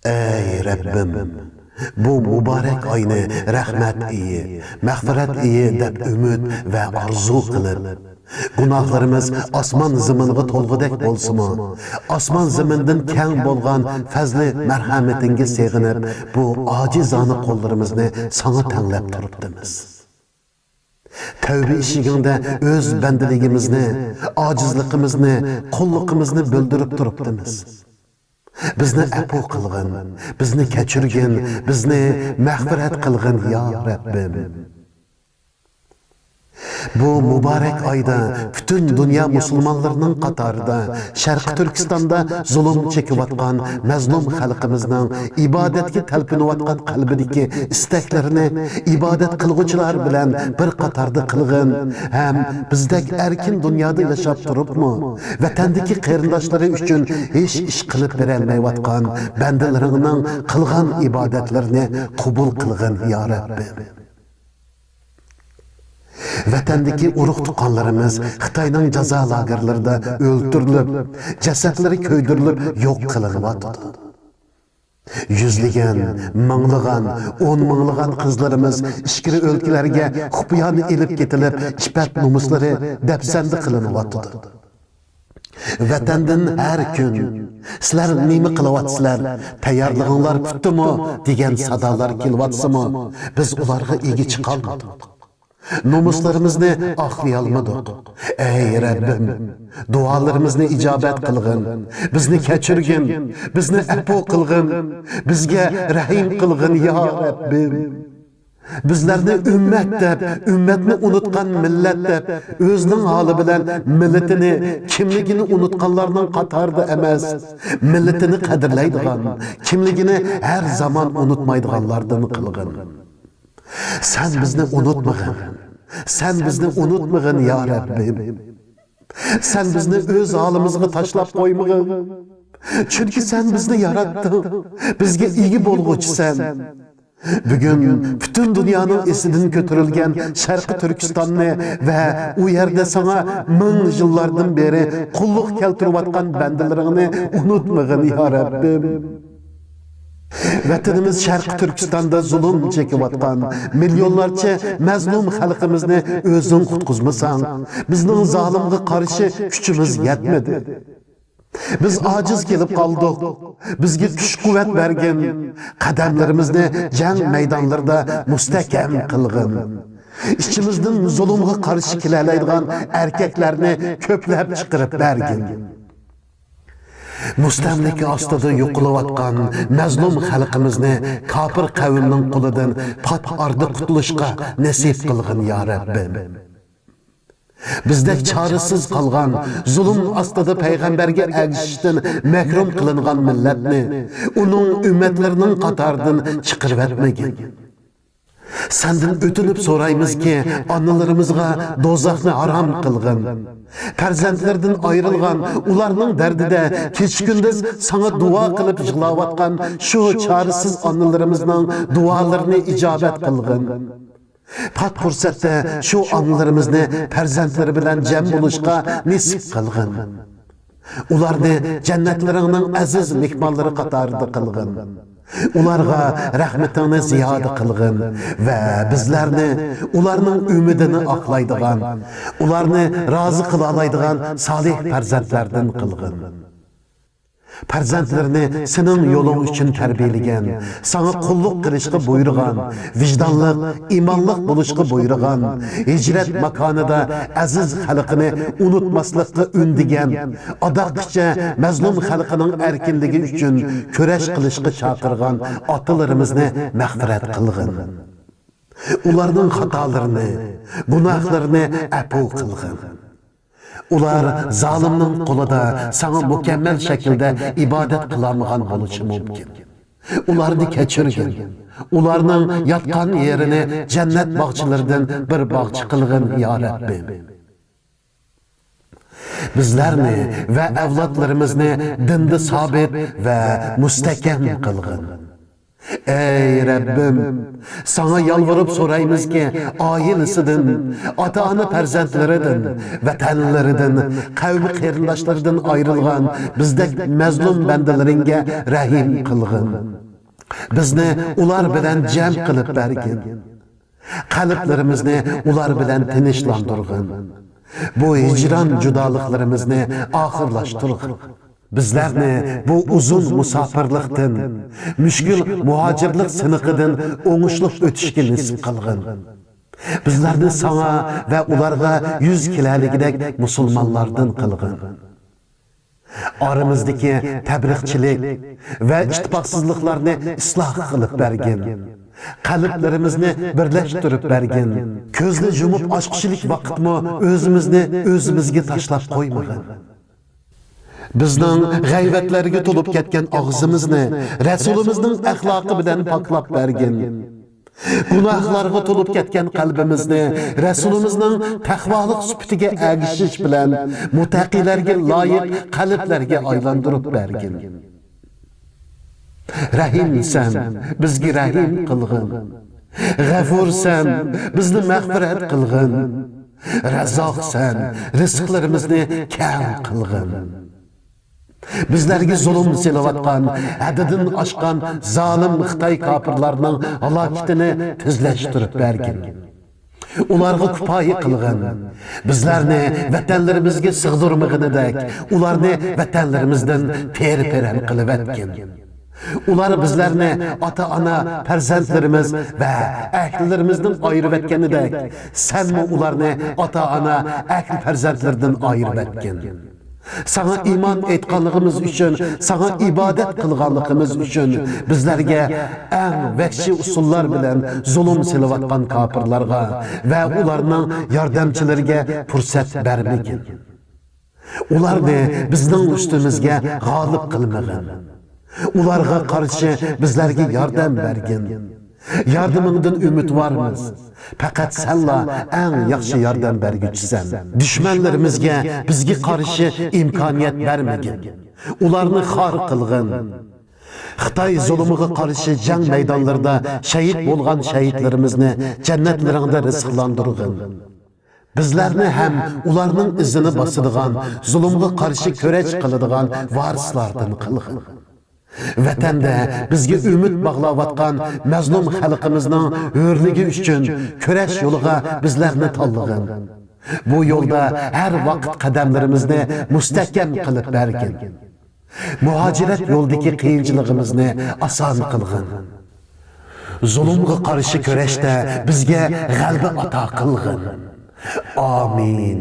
Ey Rabbim, bu mübarek ayını rahmet iyi, mağfiret iyi deb ümid ve arzu qilib, günahlarımız asman zımınğı tolğudek bolsunmu, asman zımından keng bolgan fazli merhametinge sığınıp, bu acizanı kollarımızı sana tanlap turibdimiz. Tövbe işiginde öz bendeligimizni, acizliğimizni, qulluqimizni bildirib turibdimiz. Bizni afu qilgin, bizni kechirgin, bizni mag'firat qilgin ya Rabbim. Bu mübarek ayda bütün dünya Müslümanlarının qatarida Şarkı Türkistan'da zulüm çekivatkan mazlum xalqimizning ibadetki talpinivatkan qalbidagi istaklerini ibadet qilguvchilar bilan bir qatarda qilgin, ham bizdek erkin dunyoda yashab turibmi vatandagi qarindoshlari uchun hech ish qilib berolmayotgan bandalaringning qilgan ibodatlarini qabul qilgin ya Rabbim. Vatandagi urug' tuqqanlarimiz Xitoyning jazo lagerlarida o'ldirilib, jasadlari ko'ydirilib yo'q qilinyapti. Yüzligen, minglagan, 10 minglagan qizlarimiz ichkiri o'lkalarga xupiyan elib ketilib, ipat nomuslari dafsanda qilinyapti. Vatandan har kun sizlar nima qilyapsizlar, tayyorlig'inglar putdimi degan sadolar kelyapsimi, biz ularga ega chiqolmadik. Nomuslarımızı aklayalmadık. Ey Rabbim, dualarımızı icabet kılgın, bizni keçirgin, bizni afu kılgın, bizge rahim kılgın ya Rabbim. Bizlerni ümmet deb, ümmetni unutkan millet deb, özünün hali bilen milletini, kimligini unutkanlarının qatarda emas, milletini qadirlaydigan, kimligini her zaman unutmaydiganlardan kılgın. Sen bizni unutmagın. Sen bizni unutmagın ya Rabbim. Sen bizni öz halimizga taşlap koymagın. Çünkü sen bizni yarattın. Bizge iyi bolğuçsan. Bugün bütün dünyanın esinden götürülgen Şarkı Türkistan'ı ve o yerde sana 1000 yıllardan beri kulluk keltirivatkan bendelerini unutmagın ya Rabbim. Vatanımız Şarkı Türkistan'da zulüm çekivatkan milyonlarca mazlum xalqimizni özün qutquzmasan, bizning zalimga qarshi kuchimiz yetmedi. Biz aciz kelib qoldik. Bizga kuch-quvvat bergin, qadamlarimizni jang maydonlarida mustahkam qilgin. İçimizden zulümga qarshi kelalaydigan erkeklarni ko'plab chiqarib bergin. Mustamlika ostida yo'qolayotgan mazlum xalqimizni kafir qavmning qo'lidan pat arda qutulishga nasib qilgin ya Rabbim. Bizdek çaresiz qalgan, zulm ostida payg'ambarga ergishishdan mahrum qilingan millatni uning ummatlarining qatoridan chiqarib etmagin. Senden ötünüp sorayımız ki analarımızga dozaqni haram qilgin. Farzandlardan ayrılgan, ularning derdide kechkunduz sana dua qilib yig'layotgan şu çaresiz analarımızning dualarını icabet qilgin. Pat fursatda şu analarimizni farzandlari bilan jam bo'lishga nasib qilgin. Ularni jannatlaringning aziz mehmonlari qatorida qilgin. Ularga rahmetini ziyoda qilgin ve bizlerni ularning umidini aqlaydigan, ularni rozi qila oladigan solih farzandlardan qilgin. Farzandlarini senin yolun için terbiyeligen, sana kulluk qilishga buyurgan, vijdonliq, imonliq bo'lishga buyurgan, hicret makanida aziz xalqini unutmaslikqa undigan, adoqcha mazlum xalqining erkinligi uchun kurash qilishga chaqirgan otalarimizni mag'firat qilgin. Ularning xatolarini, gunohlarini afu qilgin. Ular zalimning qo'lida sana mükemmel şekilde ibadet kılamagan bo'lishi mumkin. Ularni kechirgin. Ularning yotgan yerini cennet bog'chilaridan bir bog'chi qilgin ya Rabbim. Bizlarni ve avlodlarimizni dinda sabit ve mustahkam qilgin. Ey Rabbim, sana yalvarıp sorayımız ki ailesinden, ata-ana farzandlaridan, vatanlaridan, kavmi qarindoshlardan ayrılgan bizdek mazlum bandalaringga rahim qilgin. Bizni ular bilan jam qilib bergin. Qalblarimizni ular bilan tinchlantirgin. Bu hicran judalıklarimizni ahırlaştırgin. Bizlarni bu uzun musafirlikdan, müşkül muhacirlik sınıqıdan oңushliq o'tishga nisib qilgin. Bizlarni sana ve ularga yüz kilaligidek musulmonlardan qilgin. Aramızdaki tebriqchilik ve ittifoqsizliklarni isloh qilib bergin. Qalblarimizni birlashtirib bergin. Ko'zni yumib ochqichilik vaqtmi o'zimizga tashlab qo'ymagin. Bizning g'ayvatlarga to'lib ketgan og'zimizni Rasulimizning axloqi bilan poklab bergin. Gunohlarga to'lib ketgan qalbimizni Rasulimizning taqvolik sifatiga agishish bilan mutaqilarga loyiq qalblarga aylantirib bergin. Rahimsan, bizga rahim qilgin. G'afursan, bizni mag'firat qilgin. Razzoqsan, rizqlarimizni kam qilgin. Bizlarga zulm silayotgan, haddidan oshgan zolim Xitoy kofirlarning halokatini tezlashtirib bergin. Ularga kifoya qilgin. Bizlarni vatanlarimizga sig'dirmaganidek, ularni vatanlarimizdan ter-peran qilib etgin. Ular bizlarni ota-ana, farzandlarimiz va ahlilarimizdan ayirib etganidek, senmi ularni ota-ana, ahli farzandlardan ayirib etgin. Sana iman etganligimiz uchun, sana ibodat qilganligimiz uchun bizlarga eng vahshiy usullar bilan zulm silayotgan kofirlarga va ularning yordamchilariga fursat bermagin. Ularni bizning ustimizga g'olib qilmagin. Ularga qarshi bizlarga yordam bergin. Yordamingdan umidvormiz. Faqat senla eng yaxshi yordam berguchisan. Dushmanlarimizga bizga qarshi imkoniyat bermagin. Ularni xor qilgin. Xitoy zulmiga qarshi jang maydonlarida shahid bo'lgan shahidlarimizni jannatlaringda rizqlantirgin. Bizlarni ham ularning izini bosadigan, zulmga qarshi kurash qiladigan varislardan qilgin. Vatanda bizga umid bog'layotgan mazlum xalqimizning hurligi uchun kurash yo'liga bizlarni tanlagin. Bu yo'lda har vaqt qadamlarimizni mustahkam qilib bergin. Muhojirat yo'ldagi qiyinchiligimizni oson qilgin. Zulmga qarshi kurashda bizga g'alaba ato qilgin. Amin.